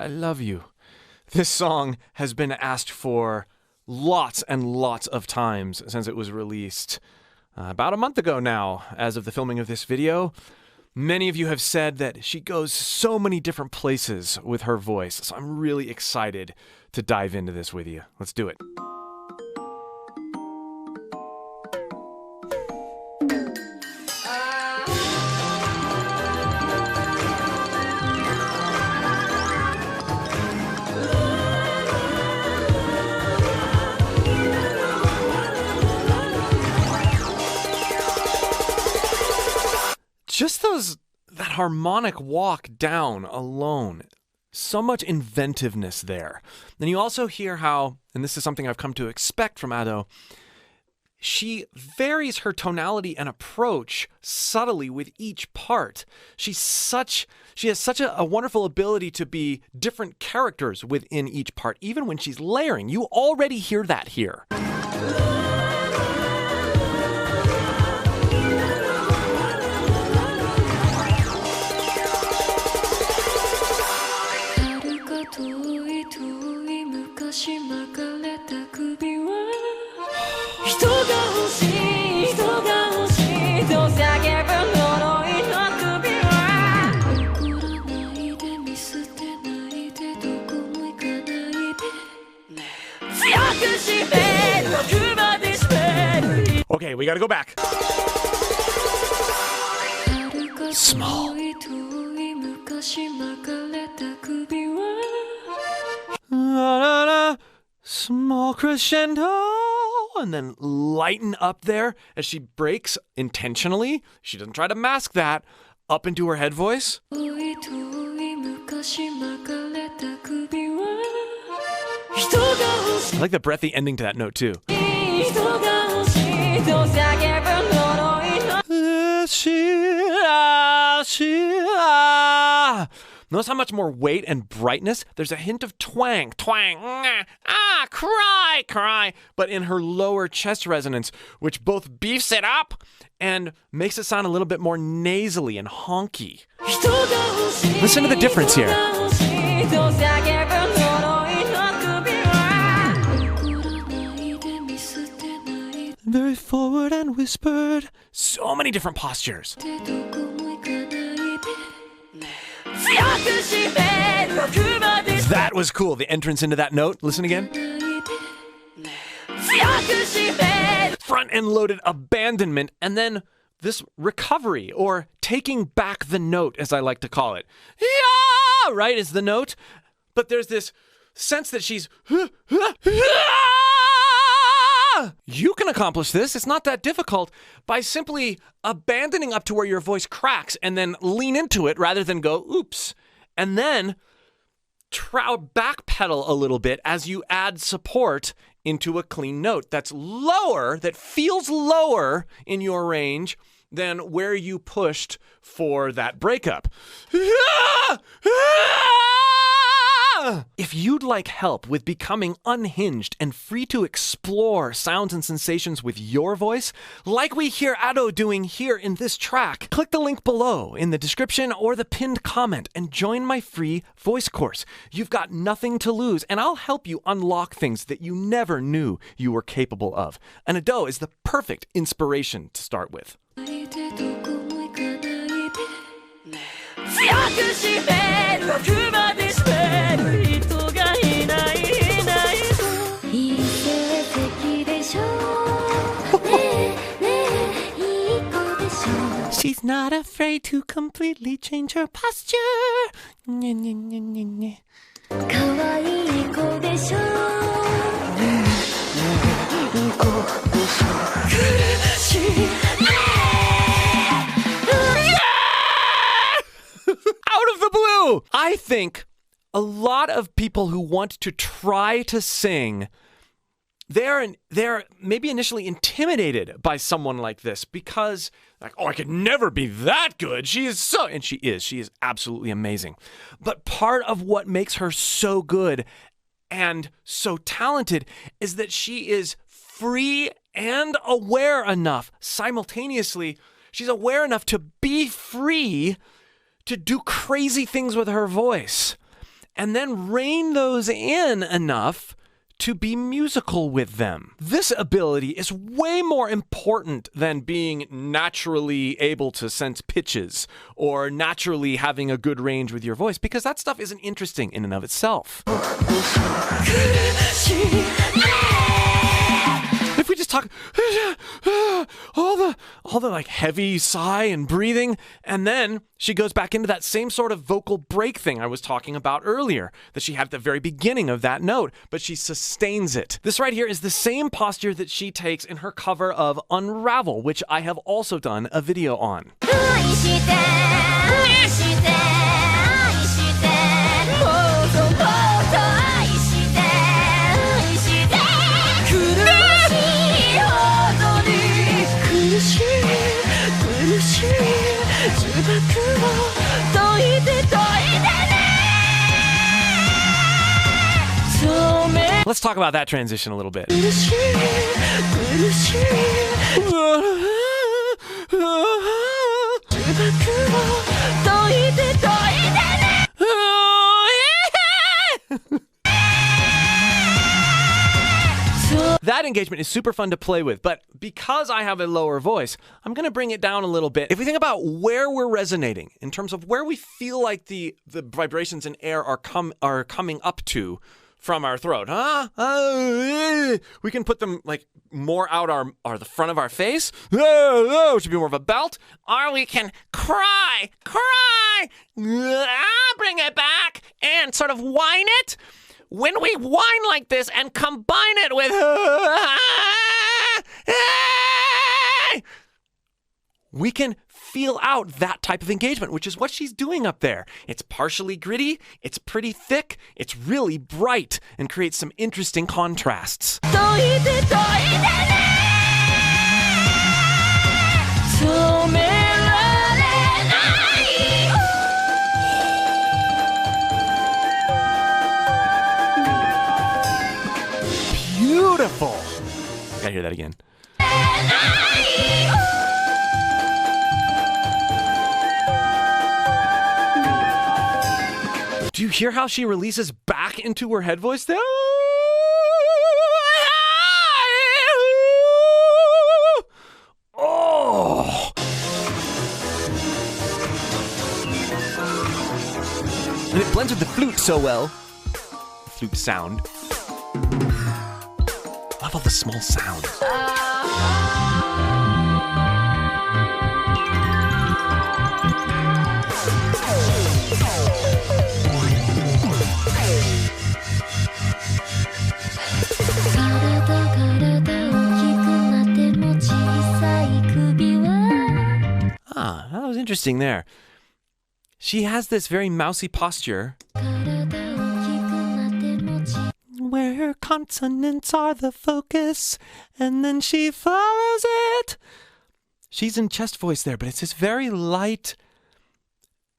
I love you. This song has been asked for lots and lots of times since it was released about a month ago now, as of the filming of this video. Many of you have said that she goes so many different places with her voice, so I'm really excited to dive into this with you. Let's do it. Just that harmonic walk down alone, so much inventiveness there. Then you also hear how, and this is something I've come to expect from Ado, she varies her tonality and approach subtly with each part. She has such a wonderful ability to be different characters within each part, even when she's layering. You already hear that here. Okay, we gotta go back. Small. Small crescendo, and then lighten up there as she breaks intentionally. She doesn't try to mask that up into her head voice. I like the breathy ending to that note too. Notice how much more weight and brightness? There's a hint of twang, cry, but in her lower chest resonance, which both beefs it up and makes it sound a little bit more nasally and honky. Listen to the difference here. Very forward and whispered. So many different postures. That was cool. The entrance into that note. Listen again. Front end loaded abandonment, and then this recovery, or taking back the note, as I like to call it. Yeah, right, is the note. But there's this sense that she's... You can accomplish this. It's not that difficult by simply abandoning up to where your voice cracks and then lean into it rather than go, oops. And then backpedal a little bit as you add support into a clean note that's lower, that feels lower in your range than where you pushed for that breakup. If you'd like help with becoming unhinged and free to explore sounds and sensations with your voice, like we hear Ado doing here in this track, click the link below in the description or the pinned comment and join my free voice course. You've got nothing to lose, and I'll help you unlock things that you never knew you were capable of. And Ado is the perfect inspiration to start with. She's not afraid to completely change her posture. Out of the blue! I think a lot of people who want to try to sing, they're maybe initially intimidated by someone like this because, like, oh, I could never be that good. She is absolutely amazing. But part of what makes her so good and so talented is that she is free and aware enough simultaneously. She's aware enough to be free to do crazy things with her voice. and then rein those in enough to be musical with them. This ability is way more important than being naturally able to sense pitches or naturally having a good range with your voice, because that stuff isn't interesting in and of itself. If we just talk all the like heavy sigh and breathing, and then she goes back into that same sort of vocal break thing I was talking about earlier that she had at the very beginning of that note, but she sustains it. This right here is the same posture that she takes in her cover of Unravel, which I have also done a video on. Let's talk about that transition a little bit. That engagement is super fun to play with, but because I have a lower voice, I'm going to bring it down a little bit. If we think about where we're resonating, in terms of where we feel like the vibrations in air are coming up to from our throat, we can put them like more out the front of our face, which would be more of a belt, or we can cry, bring it back and sort of whine it. When we whine like this and combine it with we can feel out that type of engagement, which is what she's doing up there. It's partially gritty, it's pretty thick, it's really bright, and creates some interesting contrasts. Beautiful. Gotta hear that again. Do you hear how she releases back into her head voice there? Oh! And it blends with the flute so well. Flute sound. Love all the small sounds. That was interesting there. She has this very mousy posture where her consonants are the focus, and then she follows it. She's in chest voice there, but it's this very light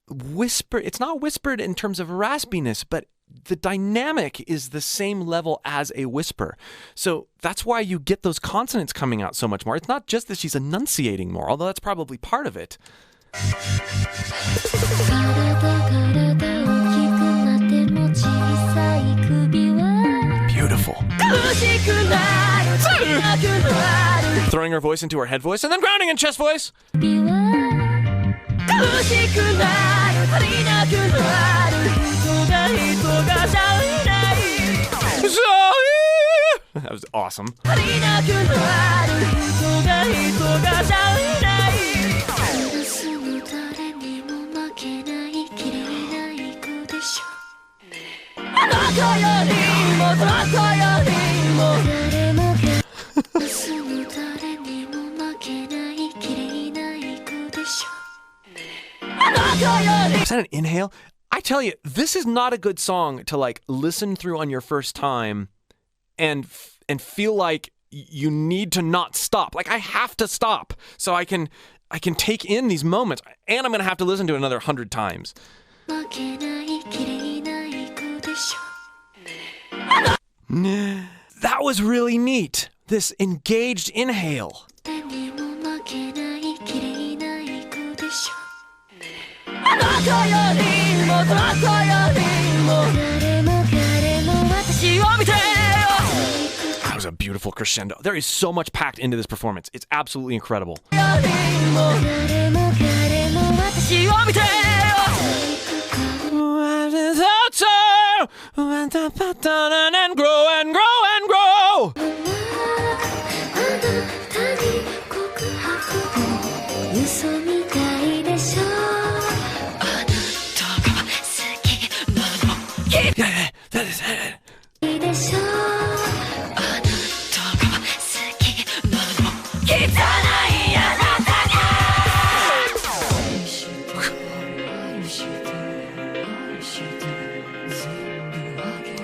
whisper. It's not whispered in terms of raspiness, but the dynamic is the same level as a whisper. So that's why you get those consonants coming out so much more. It's not just that she's enunciating more, although that's probably part of it. Beautiful. Throwing her voice into her head voice and then grounding in chest voice. That was awesome. Is that an inhale? I tell you, this is not a good song to like listen through on your first time and feel like you need to not stop. Like I have to stop so I can take in these moments, and I'm going to have to listen to it another 100 times. That was really neat. This engaged inhale. That was a beautiful crescendo. There is so much packed into this performance. It's absolutely incredible. And grow and grow and grow.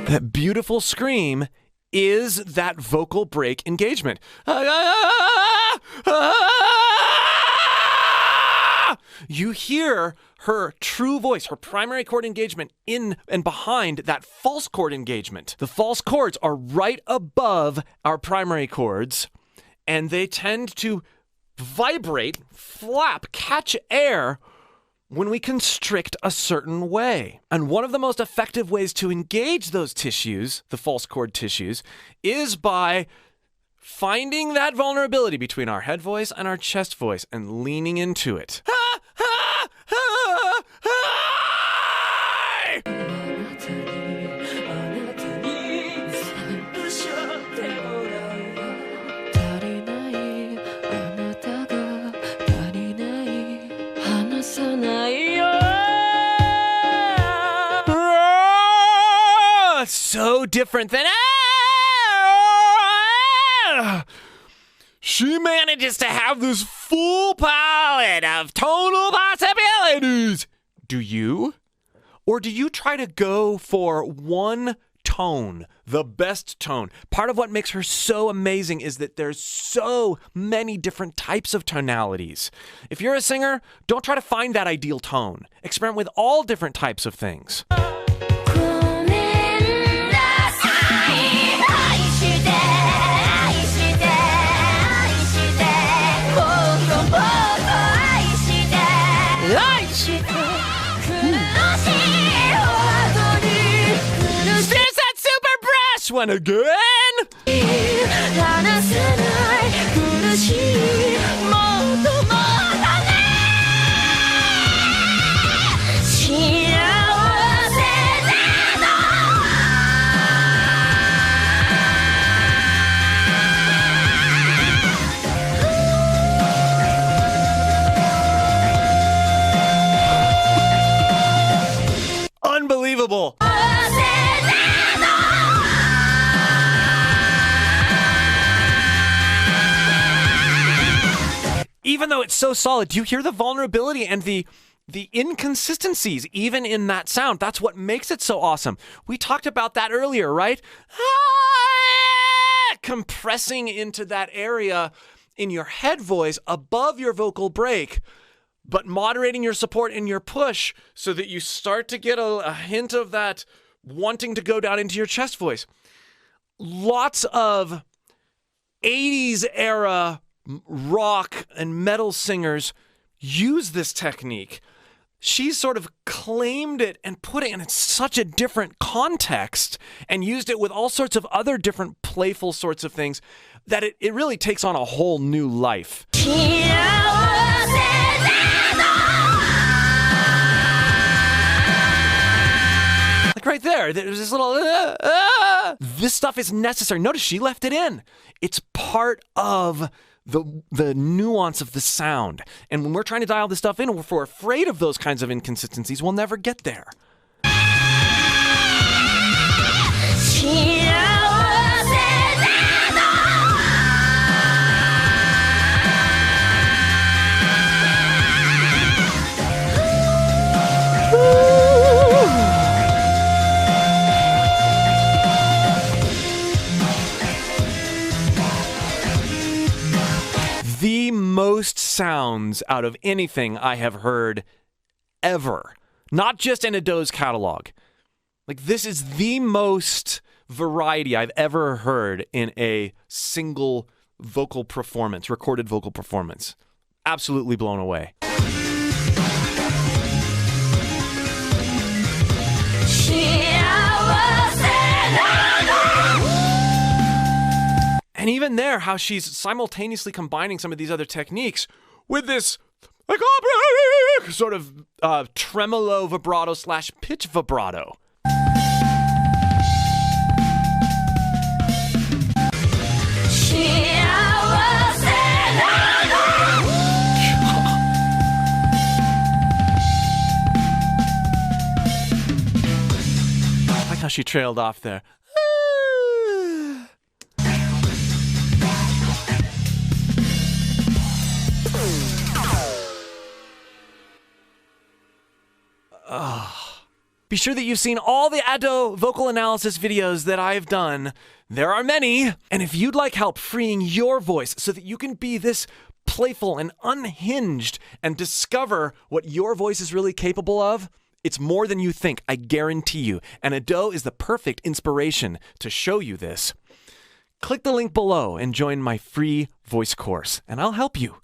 That beautiful scream is that vocal break engagement. You hear her true voice, her primary chord engagement in and behind that false chord engagement. The false chords are right above our primary chords, and they tend to vibrate, flap, catch air when we constrict a certain way. And one of the most effective ways to engage those tissues, the false chord tissues, is by finding that vulnerability between our head voice and our chest voice and leaning into it. So different than she manages to have this full palette of tonal possibilities. Do you? Or do you try to go for one tone, the best tone? Part of what makes her so amazing is that there's so many different types of tonalities. If you're a singer, don't try to find that ideal tone. Experiment with all different types of things. There's that super brush one again. Unbelievable. Even though it's so solid, do you hear the vulnerability and the inconsistencies even in that sound? That's what makes it so awesome. We talked about that earlier, right? Compressing into that area in your head voice above your vocal break, but moderating your support and your push so that you start to get a hint of that wanting to go down into your chest voice. Lots of 80s era rock and metal singers use this technique. She's sort of claimed it and put it in such a different context and used it with all sorts of other different playful sorts of things that it really takes on a whole new life. Like right there's this little This stuff is necessary. Notice she left it in. It's part of the nuance of the sound. And when we're trying to dial this stuff in, if we're afraid of those kinds of inconsistencies, we'll never get there. The most sounds out of anything I have heard ever, not just in a Doe's catalog. Like, this is the most variety I've ever heard in a single vocal performance, recorded vocal performance. Absolutely blown away. Yeah. even there, how she's simultaneously combining some of these other techniques with this like sort of tremolo vibrato / pitch vibrato. I like how she trailed off there. Be sure that you've seen all the Ado vocal analysis videos that I've done. There are many. And if you'd like help freeing your voice so that you can be this playful and unhinged and discover what your voice is really capable of, it's more than you think, I guarantee you. And Ado is the perfect inspiration to show you this. Click the link below and join my free voice course, and I'll help you.